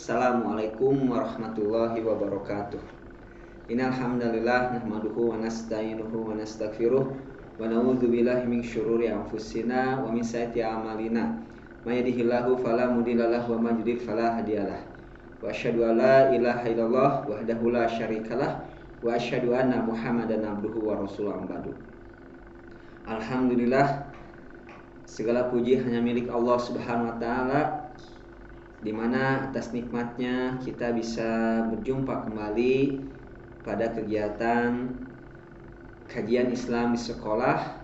Assalamualaikum warahmatullahi wabarakatuh. Innal hamdalillah nahmaduhu wa nasta'inuhu wa nastaghfiruh wa na'udzubillahi min syururi anfusina wa min sayyiati a'malina. May yahdihillahu fala mudhillalahu wa may yudhlil fala hadiyalah. Wa asyhadu an la ilaha illallah wahdahu la syarikalah wa asyhadu anna Muhammadan abduhu wa rasuluhu ambadu. Alhamdulillah, segala puji hanya milik Allah Subhanahu wa taala, di mana atas nikmatnya kita bisa berjumpa kembali pada kegiatan kajian Islam di sekolah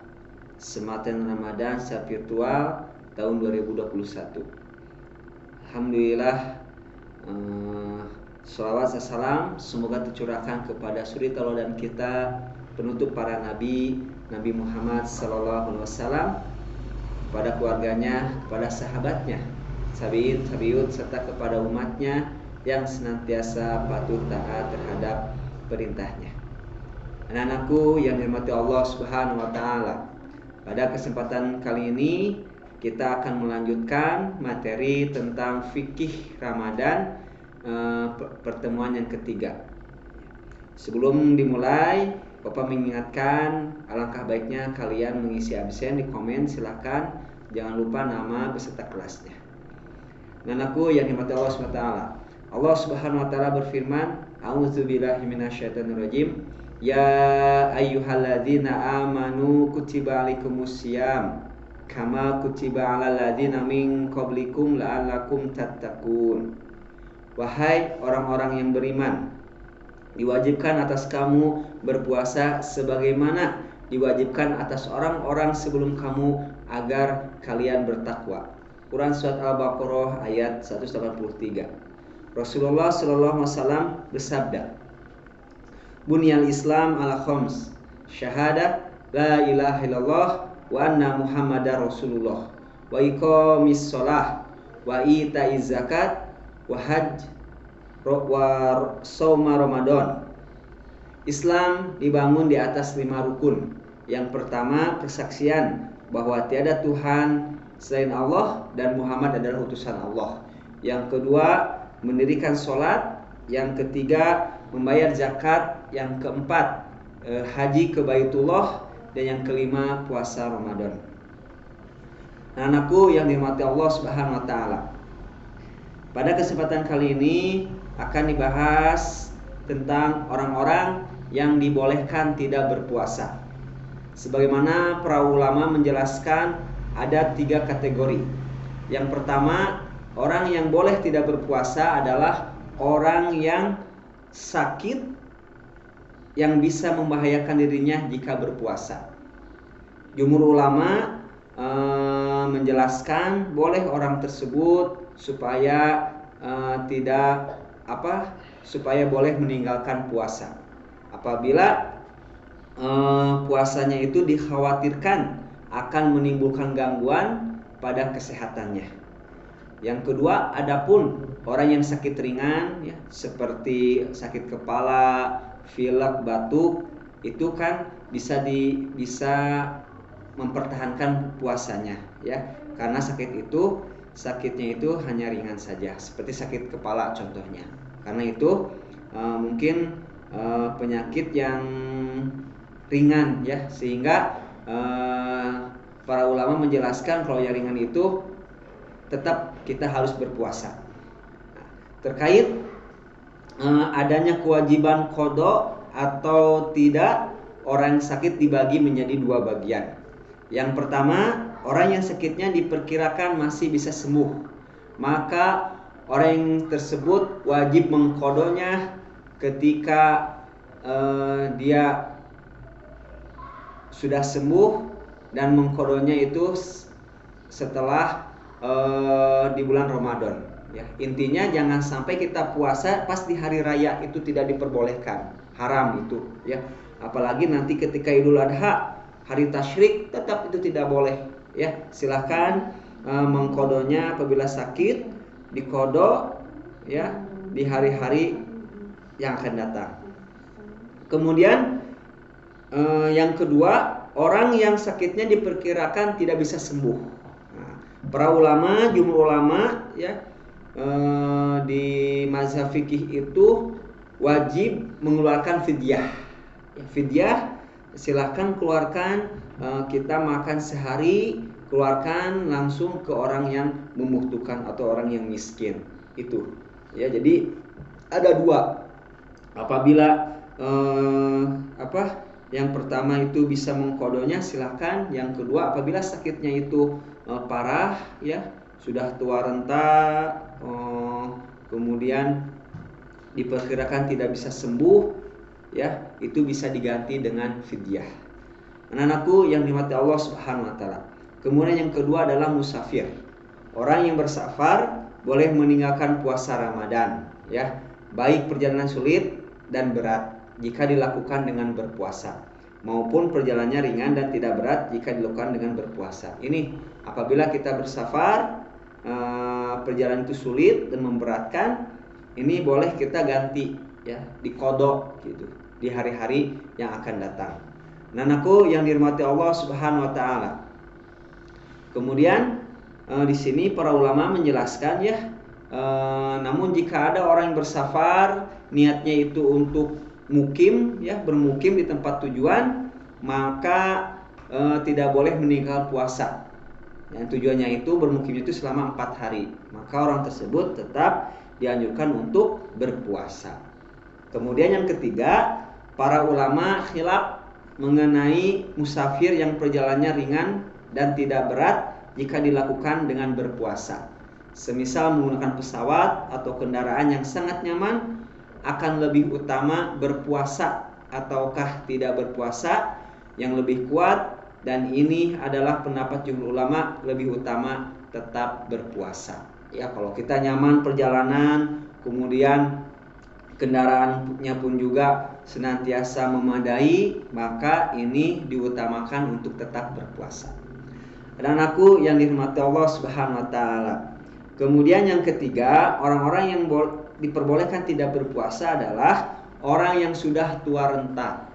Sematan Ramadan secara virtual tahun 2021. Alhamdulillah, sholawat dan salam semoga tercurahkan kepada suri tauladan kita, penutup para nabi, Nabi Muhammad SAW, kepada keluarganya, kepada sahabatnya, tabi'ut serta kepada umatnya yang senantiasa patuh taat terhadap perintahnya. Anak-anakku yang dirahmati Allah Subhanahu wa taala, pada kesempatan kali ini kita akan melanjutkan materi tentang fikih Ramadan, pertemuan yang ketiga. Sebelum dimulai, Bapak mengingatkan alangkah baiknya kalian mengisi absen di komen, silakan, jangan lupa nama beserta kelasnya. Anakku yang dirahmati Allah Subhanahu wa taala, Allah Subhanahu wa taala berfirman, a'udzubillahi minasyaitonirrajim, ya ayyuhalladzina amanu kutiba alaikumusiyam kama kutiba alal ladzina min qablikum la'allakum tattaqun. Wahai orang-orang yang beriman, diwajibkan atas kamu berpuasa sebagaimana diwajibkan atas orang-orang sebelum kamu agar kalian bertakwa. Quran surat Al-Baqarah ayat 183. Rasulullah sallallahu alaihi wasallam bersabda, Bunyal Islam ala khams, syahadat la ilaha illallah wa anna Muhammadar Rasulullah, wa iqamis shalah, wa itaiz zakat, wa hajj wa shauma Ramadan. Islam dibangun di atas 5 rukun. Yang pertama, persaksian bahwa tiada Tuhan selain Allah dan Muhammad adalah utusan Allah. Yang kedua, mendirikan sholat. Yang ketiga, membayar zakat. Yang keempat, haji ke Baitullah. Dan yang kelima, puasa Ramadan. Anakku yang dirahmati Allah Subhanahu wa taala, pada kesempatan kali ini akan dibahas tentang orang-orang yang dibolehkan tidak berpuasa. Sebagaimana para ulama menjelaskan, ada 3 kategori. Yang pertama, orang yang boleh tidak berpuasa adalah orang yang sakit yang bisa membahayakan dirinya jika berpuasa. Jumhur ulama menjelaskan boleh orang tersebut supaya supaya boleh meninggalkan puasa apabila puasanya itu dikhawatirkan akan menimbulkan gangguan pada kesehatannya. Yang kedua, adapun orang yang sakit ringan, ya, seperti sakit kepala, pilek, batuk, itu kan bisa mempertahankan puasanya, ya, karena sakitnya itu hanya ringan saja, seperti sakit kepala contohnya. Karena itu mungkin penyakit yang ringan, ya, sehingga para ulama menjelaskan kalau yang ringan itu tetap kita harus berpuasa. Terkait adanya kewajiban qada atau tidak, orang yang sakit dibagi menjadi 2 bagian. Yang pertama, orang yang sakitnya diperkirakan masih bisa sembuh, maka orang yang tersebut wajib mengqadanya ketika dia sudah sembuh, dan mengqadanya itu setelah di bulan Ramadan, ya. Intinya jangan sampai kita puasa pas di hari raya, itu tidak diperbolehkan, haram itu, ya. Apalagi nanti ketika Idul Adha, hari tasyrik, tetap itu tidak boleh, ya. Silakan mengqadanya apabila sakit, diqada, ya, di hari-hari yang akan datang. Kemudian yang kedua, orang yang sakitnya diperkirakan tidak bisa sembuh. Para ulama, jumhur ulama, ya, di mazhab fikih itu wajib mengeluarkan fidyah. Fidyah silahkan keluarkan, kita makan sehari keluarkan langsung ke orang yang membutuhkan atau orang yang miskin itu. Ya, jadi ada dua. Apabila yang pertama itu bisa mengkodonya silahkan. Yang kedua apabila sakitnya itu parah, ya sudah tua renta, kemudian diperkirakan tidak bisa sembuh, ya itu bisa diganti dengan fidyah. Anak-anakku yang dirahmati Allah Subhanahu wa taala. Kemudian yang kedua adalah musafir. Orang yang bersafar boleh meninggalkan puasa Ramadan, ya, baik perjalanan sulit dan berat jika dilakukan dengan berpuasa, maupun perjalanannya ringan dan tidak berat jika dilakukan dengan berpuasa. Ini apabila kita bersafar, perjalanan itu sulit dan memberatkan, ini boleh kita ganti, ya, dikodok gitu di hari-hari yang akan datang. Anakku yang dirahmati Allah Subhanahu wa taala. Kemudian di sini para ulama menjelaskan, ya, namun jika ada orang yang bersafar niatnya itu untuk mukim, ya, bermukim di tempat tujuan, maka tidak boleh meninggalkan puasa. Yang tujuannya itu bermukim itu selama 4 hari, maka orang tersebut tetap dianjurkan untuk berpuasa. Kemudian yang ketiga, para ulama khilaf mengenai musafir yang perjalanannya ringan dan tidak berat jika dilakukan dengan berpuasa. Semisal menggunakan pesawat atau kendaraan yang sangat nyaman, akan lebih utama berpuasa ataukah tidak berpuasa? Yang lebih kuat, dan ini adalah pendapat jumhur ulama, lebih utama tetap berpuasa. Ya, kalau kita nyaman perjalanan, kemudian kendaraannya pun juga senantiasa memadai, maka ini diutamakan untuk tetap berpuasa. Dan aku yang dirahmati Allah Subhanahu wa taala. Kemudian yang ketiga, orang-orang yang diperbolehkan tidak berpuasa adalah orang yang sudah tua renta,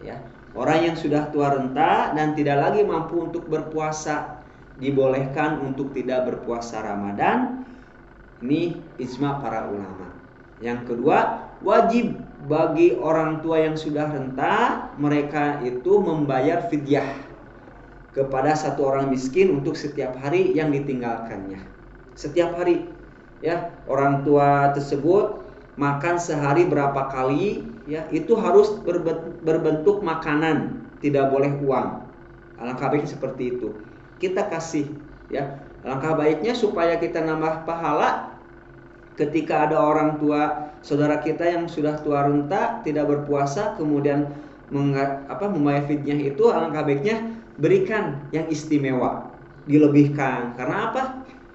ya. Orang yang sudah tua renta dan tidak lagi mampu untuk berpuasa, dibolehkan untuk tidak berpuasa Ramadan. Ini ijma para ulama. Yang kedua, wajib bagi orang tua yang sudah renta, mereka itu membayar fidyah kepada satu orang miskin untuk setiap hari yang ditinggalkannya. Setiap hari, ya, orang tua tersebut makan sehari berapa kali, ya, itu harus berbentuk makanan, tidak boleh uang. Alangkah baiknya seperti itu. Kita kasih, ya. Alangkah baiknya supaya kita nambah pahala ketika ada orang tua saudara kita yang sudah tua renta tidak berpuasa, kemudian membayar fidyah itu, alangkah baiknya berikan yang istimewa, dilebihkan. Karena apa?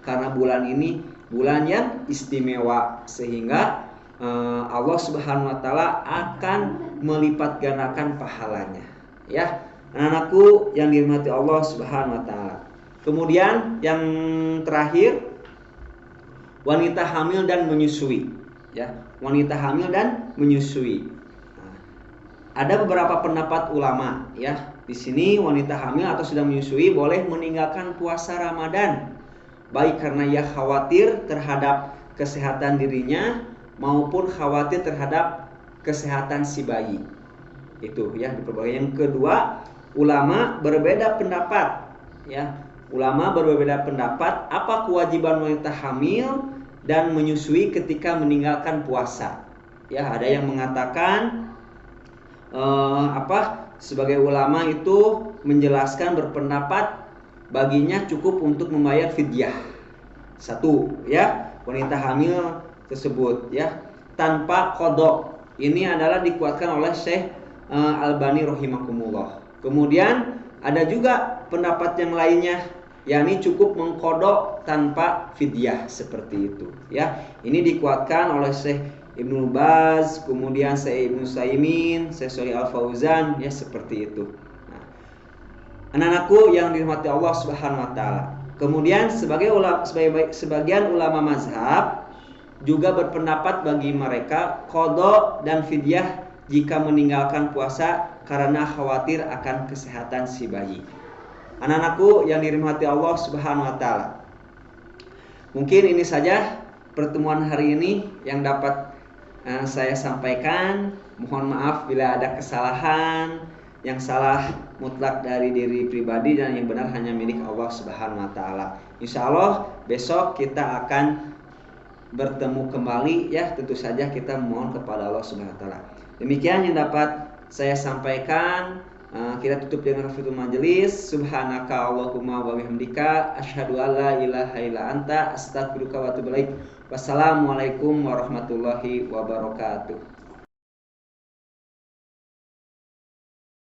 Karena bulan ini bulan yang istimewa, sehingga Allah Subhanahu wa taala akan melipat gandakan pahalanya, ya. Anak-anakku yang dirahmati Allah Subhanahu wa taala. Kemudian yang terakhir, wanita hamil dan menyusui, ya. Wanita hamil dan menyusui. Nah, ada beberapa pendapat ulama, ya. Di sini wanita hamil atau sudah menyusui boleh meninggalkan puasa Ramadan, baik karena ia khawatir terhadap kesehatan dirinya maupun khawatir terhadap kesehatan si bayi. Itu, ya, diperbolehkan. Yang kedua, ulama berbeda pendapat, ya. Ulama berbeda pendapat apa kewajiban wanita hamil dan menyusui ketika meninggalkan puasa. Ya, ada yang mengatakan sebagai ulama itu menjelaskan, berpendapat baginya cukup untuk membayar fidyah. Satu, ya, wanita hamil tersebut, ya, tanpa qadha. Ini adalah dikuatkan oleh Syekh Albani rahimakumullah. Kemudian ada juga pendapat yang lainnya, yakni cukup mengqadha tanpa fidyah, seperti itu, ya. Ini dikuatkan oleh Syekh Ibnu Baz, kemudian Syekh Ibnu Utsaimin, Syekh Shalih Al Fauzan, ya, seperti itu. Nah, anak-anakku yang dirahmati Allah Subhanahu wa taala. Kemudian sebagian ulama mazhab juga berpendapat bagi mereka qadha dan fidyah jika meninggalkan puasa karena khawatir akan kesehatan si bayi. Anak-anakku yang dirahmati Allah Subhanahu wa taala. Mungkin ini saja pertemuan hari ini yang dapat saya sampaikan. Mohon maaf bila ada kesalahan. Yang salah mutlak dari diri pribadi dan yang benar hanya milik Allah Subhanahu wa taala. Insya Allah besok kita akan bertemu kembali ya, tentu saja kita mohon kepada Allah Subhanahu wa taala. Demikian yang dapat saya sampaikan. Kita tutup dengan kafaratul majelis. Subhanaka Allahumma wa bihamdika asyhadu an la ilaha illa anta astaghfiruka wa atubu ilaik. Wassalamualaikum warahmatullahi wabarakatuh.